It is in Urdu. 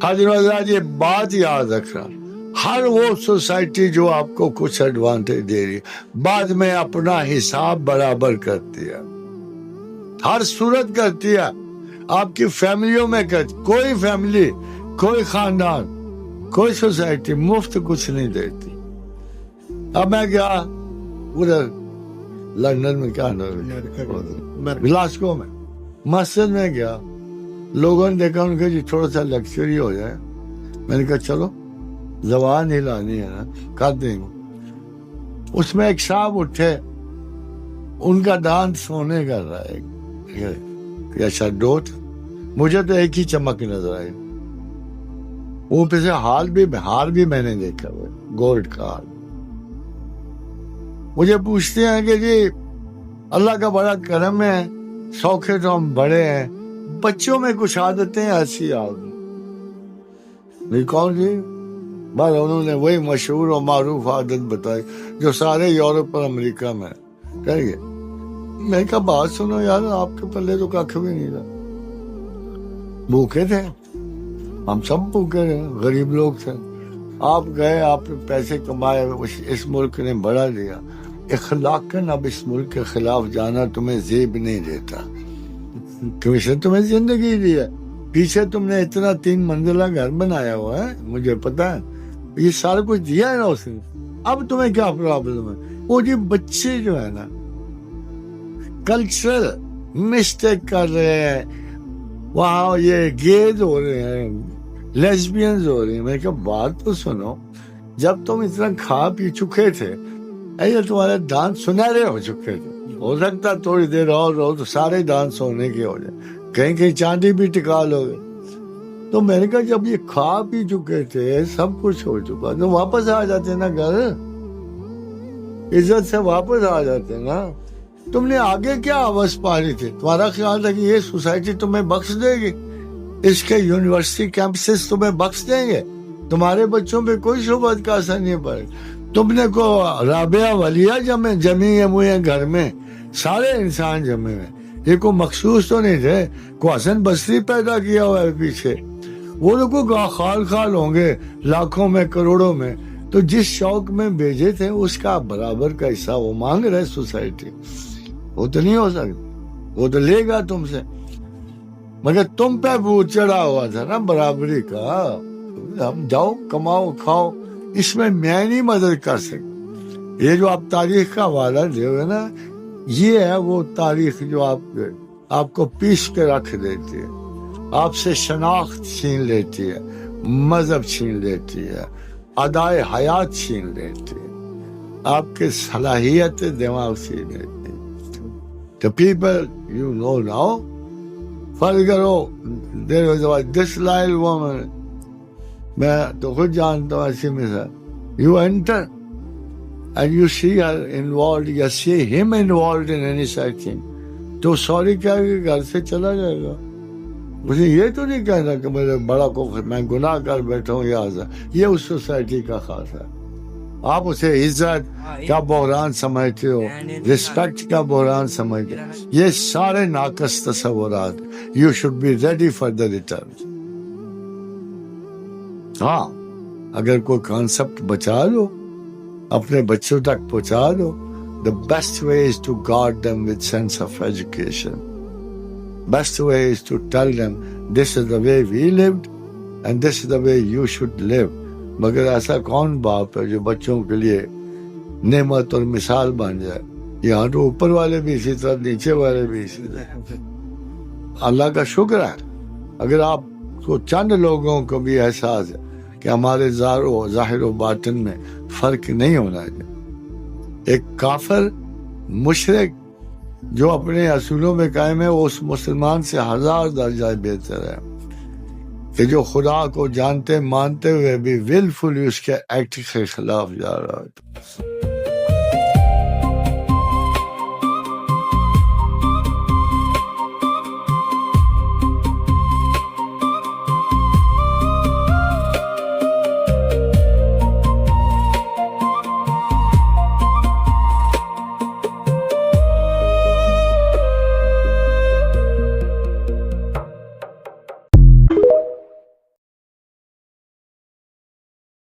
حضرت یہ بات یاد رکھنا، ہر وہ سوسائٹی جو آپ کو کچھ ایڈوانٹیج دے رہی ہے بعد میں اپنا حساب برابر کرتی ہے، ہر صورت کرتی ہے، آپ کی فیملیوں میں کرتی، کوئی فیملی، کوئی خاندان، کوئی سوسائٹی مفت کچھ نہیں دیتی۔ اب میں گیا ادھر لندن میں، کیا گلاسکو میں، مسجد میں گیا، لوگوں نے دیکھا، ان کے جی تھوڑا سا لیکچر ہی ہو جائے، میں نے کہا چلو زبان ہلانی ہے نا، کر دیں گے۔ اس میں ایک صاحب اٹھے، ان کا دانت سونے کر رہا ہے، اچھا ڈوٹ، مجھے تو ایک ہی چمک نظر آئی، وہ پہ سے ہار بھی میں نے دیکھا، وہ گولڈ کا ہار۔ مجھے پوچھتے ہیں کہ جی اللہ کا بڑا کرم ہے، سوکھے تو ہم بڑے ہیں، بچوں میں کچھ عادتیں ایسی آ گئی، کون جی؟ بس انہوں نے وہی مشہور اور معروف عادت بتائی جو سارے یورپ اور امریکہ میں کہیے۔ میں کہا بات سنو یار، آپ کے پلے تو کھ بھی نہیں تھا، بھوکے تھے، ہم سب بھوکے تھے، غریب لوگ تھے، آپ گئے، آپ نے پیسے کمائے، اس ملک نے بڑھا دیا، اخلاقاً اب اس ملک کے خلاف جانا تمہیں زیب نہیں دیتا، کیونکہ اس نے تمہیں زندگی دی ہے، پیچھے تم نے اتنا 3 منزلہ گھر بنایا ہوا ہے، مجھے پتا ہے، یہ سارا کچھ دیا ہے نا اس نے، اب تمہیں کیا پرابلم ہے؟ وہ جی بچے جو ہے نا کلچرل مسٹیک کر رہے ہیں، وہاں یہ گیز ہو رہے ہیں، لیسبینز ہو رہی ہیں۔ میں کہا بات تو سنو، جب تم اتنا کھا پی چکے تھے، ایسے تمہارے دانت سنہرے ہو چکے تھے، ہو سکتا تھوڑی دیر اور رہو تو سارے دانت سونے کے ہو جائیں، کہیں کہیں چاندی بھی ٹکا لو گے۔ تو میں نے کہا جب یہ کھا پی چکے تھے، سب کچھ ہو چکا، تو واپس آ جاتے نا گھر، عزت سے واپس آ جاتے نا۔ تم نے آگے کیا آواز پاری تھی؟ تمہارا خیال تھا کہ یہ سوسائٹی تمہیں بخش دے گی، اس کے یونیورسٹی کیمپسز تمہیں بخش دیں گے، تمہارے بچوں پہ کوئی شبہت کا اثر نہیں پڑے۔ تم نے کو رابعہ ولیہ جمی ہوئے گھر میں، سارے انسان جمے ہوئے، یہ کو مخصوص تو نہیں تھے، کو حسن بصری پیدا کیا ہوا ہے پیچھے، وہ لوگوں کا خال ہوں گے لاکھوں میں کروڑوں میں، تو جس شوق میں بھیجے تھے اس کا برابر کا حصہ وہ مانگ رہے سوسائٹی، وہ تو نہیں ہو سکتا، وہ تو لے گا تم سے، مگر تم پہ بھوت چڑھا ہوا تھا نا برابری کا، ہم جاؤ کماؤ کھاؤ، اس میں نہیں مدد کر سکتا۔ یہ جو آپ تاریخ کا حوالہ دے ہوئے نا، یہ ہے وہ تاریخ جو آپ کو پیس کے رکھ دیتی ہے، آپ سے شناخت چھین لیتی ہے، مذہب چھین لیتی ہے، ادائے حیات چھین لیتی ہے، آپ کے صلاحیت دماغ چھین لیتی ہے۔ The people you know now، فرض کرو دیر دس لائل woman، میں تو خود جانتا ہوں ایسی مثال، you enter and you see her involved یا see him involved in any such thing، تو سوری کہہ کے گھر سے چلا جائے گا، مجھے یہ تو نہیں کہنا کہ میرے بڑا کو میں گناہ کر بیٹھا ہوں، یہ اس سوسائٹی کا خاص ہے۔ آپ اسے عزت کا بحران سمجھتے ہو، رسپیکٹ کا بحران سمجھتے ہو، یہ سارے ناقص تصورات، you should be ready for the return. ہاں اگر کوئی کانسیپٹ بچا لو، اپنے بچوں تک پہنچا دو، the best way is to guard them with sense of education. Best way is to tell them this is the way we lived and this is the way you should live. مگر ایسا کون باپ ہے جو بچوں کے لیے نعمت اور مثال بن جائے؟ یہاں تو اوپر والے بھی اسی طرح، نیچے والے بھی اسی طرح۔ اللہ کا شکر ہے اگر آپ کو چند لوگوں کو بھی احساس ہے کہ ہمارے ظاہر و باطن میں فرق نہیں ہونا چاہیے۔ ایک کافر مشرک جو اپنے اصولوں میں قائم ہے، وہ اس مسلمان سے 1000 درجہ بہتر ہے کہ جو خدا کو جانتے مانتے ہوئے بھی ولفلی اس کے ایکٹ کے خلاف جا رہا ہے۔